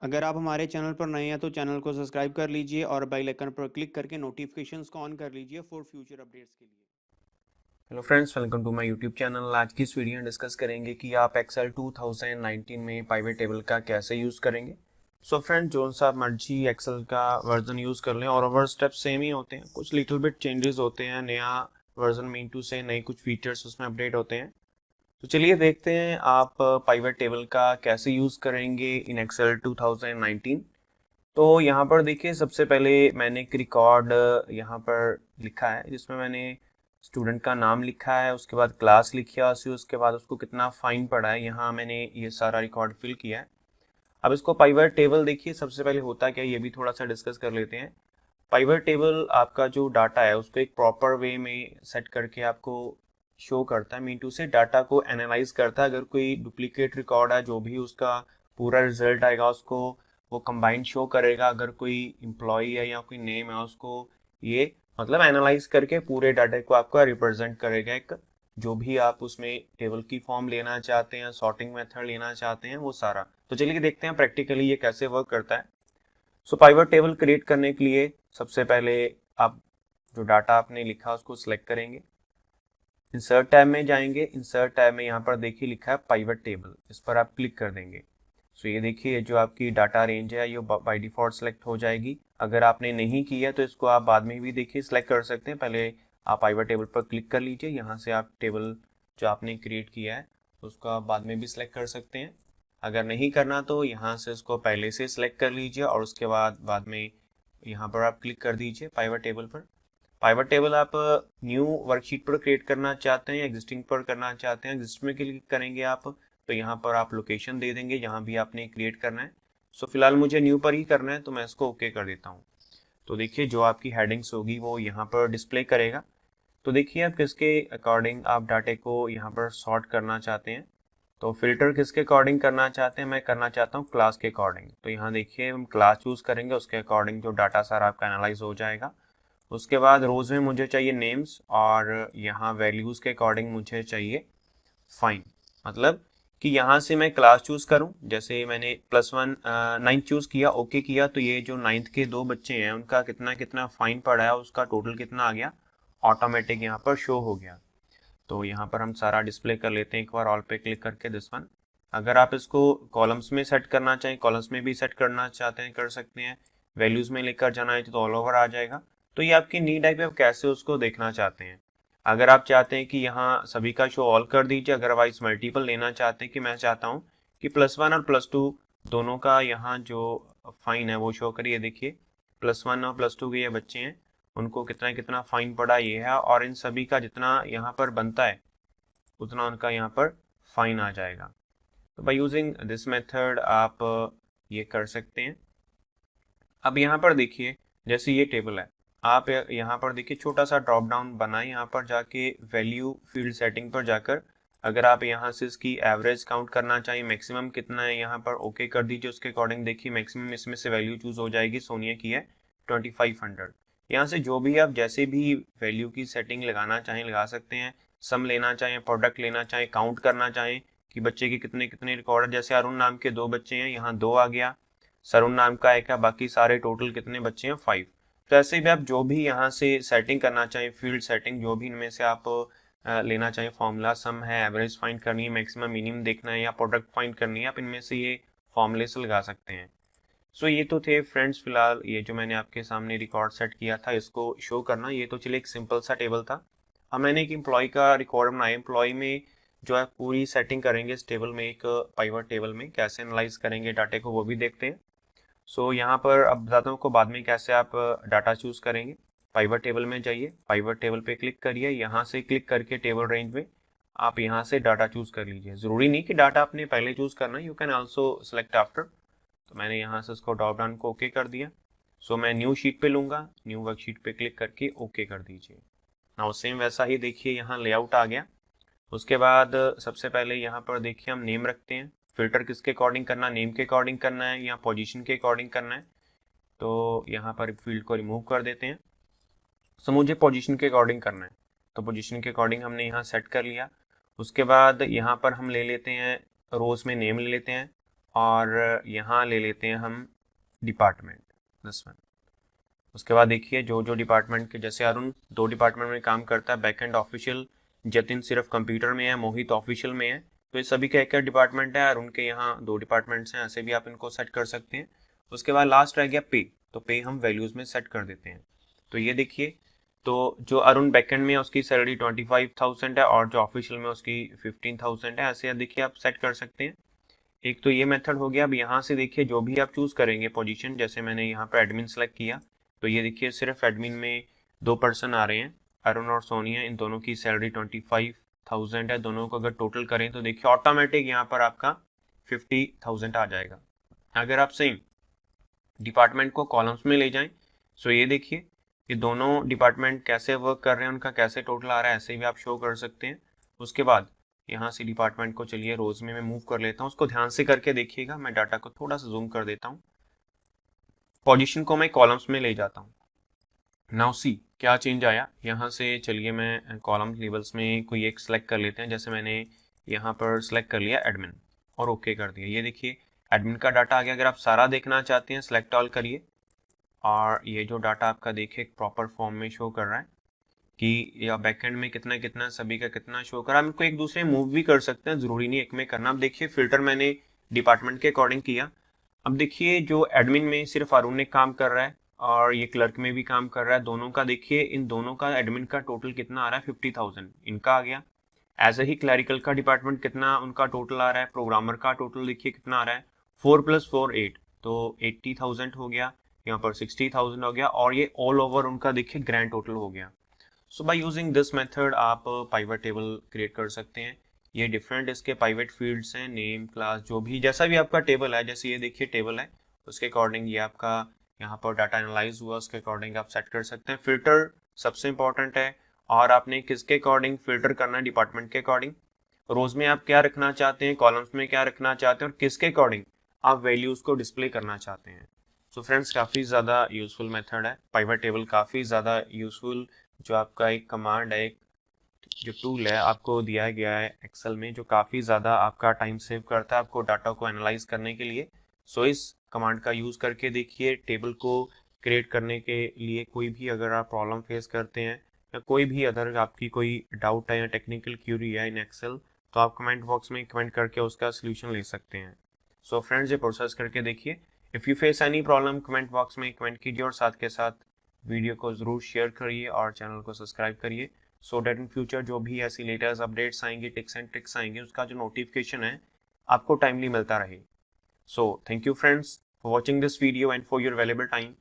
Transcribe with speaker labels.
Speaker 1: अगर आप हमारे चैनल पर नए हैं तो चैनल को सब्सक्राइब कर लीजिए और बेल आइकन पर क्लिक करके नोटिफिकेशंस को ऑन कर लीजिए फॉर फ्यूचर अपडेट्स के लिए।
Speaker 2: Hello friends, welcome to my YouTube channel. आज की इस वीडियो में डिस्कस करेंगे कि आप एक्सेल 2019 में पाइवट टेबल का कैसे यूज़ करेंगे। सो फ्रेंड, जो सा आप मर्जी एक्सेल का वर्जन यूज़ कर लें और ओवर स्टेप सेम ही होते हैं, कुछ लिटिल बिट चेंजेस होते हैं। नया वर्जन मीन टू से नए कुछ फीचर्स उसमें अपडेट होते हैं। तो चलिए देखते हैं आप पाइवट टेबल का कैसे यूज़ करेंगे इन एक्सेल 2019। तो यहाँ पर देखिए, सबसे पहले मैंने एक रिकॉर्ड यहाँ पर लिखा है जिसमें मैंने स्टूडेंट का नाम लिखा है, उसके बाद क्लास लिखी है, उसके बाद उसको कितना फाइन पड़ा है। यहाँ मैंने ये सारा रिकॉर्ड फिल किया है। अब इसको पाइवट टेबल देखिए, सबसे पहले होता क्या है ये भी थोड़ा सा डिस्कस कर लेते हैं। पाइवट टेबल आपका जो डाटा है उसको एक प्रॉपर वे में सेट करके आपको शो करता है। मीन टू से डाटा को एनालाइज करता है। अगर कोई डुप्लीकेट रिकॉर्ड है, जो भी उसका पूरा रिजल्ट आएगा उसको वो कंबाइंड शो करेगा। अगर कोई एम्प्लॉय है या कोई नेम है, उसको ये मतलब एनालाइज करके पूरे डाटा को आपका रिप्रेजेंट करेगा। एक जो भी आप उसमें टेबल की फॉर्म लेना चाहते हैं, सॉर्टिंग मेथड लेना चाहते हैं, वो सारा। तो चलिए देखते हैं प्रैक्टिकली ये कैसे वर्क करता है। सो पाइवट टेबल क्रिएट करने के लिए सबसे पहले आप जो डाटा आपने लिखा उसको सिलेक्ट करेंगे। इंसर्ट टैब में जाएंगे। इंसर्ट टैब में यहाँ पर देखिए लिखा है पाइवट टेबल, इस पर आप क्लिक कर देंगे। सो ये देखिए जो आपकी डाटा रेंज है ये बाय डिफॉल्ट सेलेक्ट हो जाएगी। अगर आपने नहीं किया तो इसको आप बाद में भी देखिए सिलेक्ट कर सकते हैं। पहले आप पाइवट टेबल पर क्लिक कर लीजिए। यहाँ से आप टेबल जो आपने क्रिएट किया है उसको आप बाद में भी सिलेक्ट कर सकते हैं। अगर नहीं करना तो यहाँ से इसको पहले से सिलेक्ट कर लीजिए और उसके बाद में यहाँ पर आप क्लिक कर दीजिए पाइवट टेबल पर। पाइवट टेबल आप न्यू वर्कशीट पर क्रिएट करना चाहते हैं या एग्जिस्टिंग पर करना चाहते हैं। एग्जिस्ट में क्लिक करेंगे आप तो यहाँ पर आप लोकेशन दे देंगे जहाँ भी आपने क्रिएट करना है। सो फिलहाल मुझे न्यू पर ही करना है तो मैं इसको ओके कर देता हूँ। तो देखिए जो आपकी हेडिंग्स होगी वो यहाँ पर डिस्प्ले करेगा। तो देखिए आप किसके अकॉर्डिंग आप डाटे को यहाँ पर सॉर्ट करना चाहते हैं। तो फिल्टर किसके अकॉर्डिंग करना चाहते हैं, मैं करना चाहता हूँ क्लास के अकॉर्डिंग। तो यहाँ देखिए हम क्लास चूज करेंगे, उसके अकॉर्डिंग जो डाटा सारा आपका एनालाइज हो जाएगा। उसके बाद रोज में मुझे चाहिए नेम्स और यहाँ वैल्यूज के अकॉर्डिंग मुझे चाहिए फाइन। मतलब कि यहाँ से मैं क्लास चूज करूँ, जैसे मैंने +1 नाइन्थ चूज किया, ओके किया, तो ये जो नाइन्थ के दो बच्चे हैं उनका कितना कितना फाइन पड़ा है, उसका टोटल कितना आ गया, ऑटोमेटिक यहाँ पर शो हो गया। तो यहाँ पर हम सारा डिस्प्ले कर लेते हैं एक बार, ऑल पे क्लिक करके दिस वन। अगर आप इसको कॉलम्स में सेट करना चाहें, कॉलम्स में भी सेट करना चाहते हैं कर सकते हैं। वैल्यूज में लेकर जाना है तो ऑल ओवर आ जाएगा। तो ये आपकी नीड है कि आप कैसे उसको देखना चाहते हैं। अगर आप चाहते हैं कि यहाँ सभी का शो ऑल कर दीजिए, अदरवाइज मल्टीपल लेना चाहते हैं कि मैं चाहता हूँ कि +1 और +2 दोनों का यहाँ जो फाइन है वो शो करिए। देखिए +1 और +2 के ये बच्चे हैं, उनको कितना कितना फाइन पड़ा ये है, और इन सभी का जितना यहाँ पर बनता है उतना उनका यहाँ पर फाइन आ जाएगा। तो बाय यूजिंग दिस मेथड आप ये कर सकते हैं। अब यहाँ पर देखिए जैसे ये टेबल है, आप यहाँ पर देखिए छोटा सा ड्रॉप डाउन बनाए, यहाँ पर जाके वैल्यू फील्ड सेटिंग पर जाकर अगर आप यहाँ से इसकी एवरेज काउंट करना चाहिए, मैक्सिमम कितना है यहाँ पर ओके कर दीजिए। उसके अकॉर्डिंग देखिए मैक्सिमम इसमें से वैल्यू चूज हो जाएगी। सोनिया की है 2500। यहाँ से जो भी आप जैसे भी वैल्यू की सेटिंग लगाना चाहें लगा सकते हैं। सम लेना चाहें, प्रोडक्ट लेना चाहें, काउंट करना चाहें कि बच्चे के कितने कितने रिकॉर्ड है। जैसे अरुण नाम के 2 बच्चे हैं, यहाँ 2 आ गया, सरुण नाम का एक है, बाकी सारे टोटल कितने बच्चे हैं 5। तो ऐसे भी आप जो भी यहाँ से सेटिंग करना चाहें, फील्ड सेटिंग जो भी इनमें से आप लेना चाहें, फॉर्मूला सम है, एवरेज फाइंड करनी है, मैक्सिमम मिनिमम देखना है या प्रोडक्ट फाइंड करनी है, आप इनमें से ये फॉर्मूले से लगा सकते हैं। सो ये तो थे फ्रेंड्स फिलहाल ये जो मैंने आपके सामने रिकॉर्ड सेट किया था इसको शो करना। ये तो चलिए एक सिंपल सा टेबल था। अब मैंने एक एम्प्लॉय का रिकॉर्ड बनाया। एम्प्लॉय में जो है पूरी सेटिंग करेंगे इस टेबल में, एक पाइवट टेबल में कैसे एनालाइज करेंगे डाटे को वो भी देखते हैं। सो यहाँ पर अब बताता हूँ आपको बाद में कैसे आप डाटा चूज करेंगे। पाइवट टेबल में जाइए, पाइवट टेबल पे क्लिक करिए, यहाँ से क्लिक करके टेबल रेंज में आप यहाँ से डाटा चूज कर लीजिए। जरूरी नहीं कि डाटा आपने पहले चूज करना, you can also select after. तो मैंने यहाँ से इसको ड्रॉप डाउन को ओके कर दिया। सो मैं न्यू शीट पे लूंगा, न्यू वर्कशीट पे क्लिक करके ओके कर दीजिए। नाउ सेम वैसा ही देखिए यहाँ लेआउट आ गया। उसके बाद सबसे पहले यहाँ पर देखिए हम नेम रखते हैं। फिल्टर किसके अकॉर्डिंग करना, नेम के अकॉर्डिंग करना है या पोजीशन के अकॉर्डिंग करना है। तो यहाँ पर फील्ड को रिमूव कर देते हैं। सो मुझे पोजीशन के अकॉर्डिंग करना है, तो पोजीशन के अकॉर्डिंग हमने यहाँ सेट कर लिया। उसके बाद यहाँ पर हम ले लेते हैं रोज में नेम ले लेते हैं और यहाँ ले लेते हैं हम डिपार्टमेंट, दिस वन। उसके बाद देखिए जो जो डिपार्टमेंट के, जैसे अरुण 2 डिपार्टमेंट में काम करता है, बैकएंड ऑफिशियल, जतिन सिर्फ कंप्यूटर में है, मोहित ऑफिशियल में है, तो ये सभी का एक डिपार्टमेंट है। अरुण के यहाँ 2 डिपार्टमेंट्स हैं, ऐसे भी आप इनको सेट कर सकते हैं। उसके बाद लास्ट रह गया पे, तो पे हम वैल्यूज में सेट कर देते हैं। तो ये देखिए, तो जो अरुण बैकएंड में है उसकी सैलरी 25,000 है और जो ऑफिशियल में उसकी 15,000 है, ऐसे देखिए आप सेट कर सकते हैं। एक तो ये मेथड हो गया। अब यहाँ से देखिए जो भी आप चूज करेंगे पोजीशन, जैसे मैंने यहाँ पर एडमिन सेलेक्ट किया, तो ये देखिए सिर्फ एडमिन में 2 पर्सन आ रहे हैं, अरुण और सोनिया। इन दोनों की सैलरी 25,000 है। दोनों को अगर टोटल करें तो देखिए ऑटोमेटिक यहाँ पर आपका 50,000 आ जाएगा। अगर आप सेम डिपार्टमेंट को कॉलम्स में ले जाएं, सो ये देखिए कि दोनों डिपार्टमेंट कैसे वर्क कर रहे हैं, उनका कैसे टोटल आ रहा है, ऐसे भी आप शो कर सकते हैं। उसके बाद यहाँ से डिपार्टमेंट को चलिए रोज में मैं मूव कर लेता हूँ, उसको ध्यान से करके देखिएगा। मैं डाटा को थोड़ा सा जूम कर देता हूँ, पोजीशन को मैं कॉलम्स में ले जाता हूँ। नाउ सी क्या चेंज आया। यहाँ से चलिए मैं कॉलम लेबल्स में कोई एक सेलेक्ट कर लेते हैं, जैसे मैंने यहाँ पर सेलेक्ट कर लिया एडमिन और ओके कर दिया। ये देखिए एडमिन का डाटा आ गया। अगर आप सारा देखना चाहते हैं सेलेक्ट ऑल करिए और ये जो डाटा आपका देखिए प्रॉपर फॉर्म में शो कर रहा है कि या बैकएंड में कितना कितना सभी का कितना शो कर रहा है। हम इनको एक दूसरे मूव भी कर सकते हैं, जरूरी नहीं एक में करना। अब देखिए फिल्टर मैंने डिपार्टमेंट के अकॉर्डिंग किया। अब देखिए जो एडमिन में सिर्फ अरुण ने काम कर रहा है और ये क्लर्क में भी काम कर रहा है, दोनों का देखिए इन दोनों का एडमिन का टोटल कितना आ रहा है, 50,000 इनका आ गया। एज ही क्लरिकल का डिपार्टमेंट कितना उनका टोटल आ रहा है, प्रोग्रामर का टोटल देखिए कितना आ रहा है, 4 + 4 8, तो 80,000 हो गया। यहाँ पर 60,000 हो गया और ये ऑल ओवर उनका देखिए ग्रैंड टोटल हो गया। सो बाय यूजिंग दिस मेथड आप पाइवट टेबल क्रिएट कर सकते हैं। ये डिफरेंट इसके पाइवट फील्ड्स हैं, नेम, क्लास, जो भी जैसा भी आपका टेबल है, जैसे ये देखिए टेबल है, उसके अकॉर्डिंग ये आपका यहाँ पर डाटा एनालाइज हुआ, उसके अकॉर्डिंग आप सेट कर सकते हैं। फिल्टर सबसे इंपॉर्टेंट है और आपने किसके अकॉर्डिंग फिल्टर करना है, डिपार्टमेंट के अकॉर्डिंग। रोज में आप क्या रखना चाहते हैं, कॉलम्स में क्या रखना चाहते हैं और किसके अकॉर्डिंग आप वैल्यूज को डिस्प्ले करना चाहते हैं। सो फ्रेंड्स काफ़ी ज़्यादा यूजफुल मेथड है पाइवट टेबल, काफ़ी ज़्यादा यूजफुल जो आपका एक कमांड है, एक जो टूल है आपको दिया गया है एक्सेल में, जो काफ़ी ज़्यादा आपका टाइम सेव करता है आपको डाटा को एनालाइज करने के लिए। सो इस कमांड का यूज़ करके देखिए टेबल को क्रिएट करने के लिए कोई भी अगर आप प्रॉब्लम फेस करते हैं या कोई भी अदर आपकी कोई डाउट है या टेक्निकल क्यूरी है इन एक्सेल, तो आप कमेंट बॉक्स में कमेंट करके उसका सोल्यूशन ले सकते हैं। सो फ्रेंड्स ये प्रोसेस करके देखिए। If you face any problem comment box में कमेंट कीजिए और साथ के साथ वीडियो को ज़रूर शेयर करिए और चैनल को सब्सक्राइब करिए, सो डेट इन फ्यूचर जो भी ऐसी लेटेस्ट अपडेट्स आएंगी, टिप्स एंड ट्रिक्स आएंगे, उसका जो नोटिफिकेशन है आपको टाइमली मिलता रहे। So thank you friends for watching this video and for your valuable time.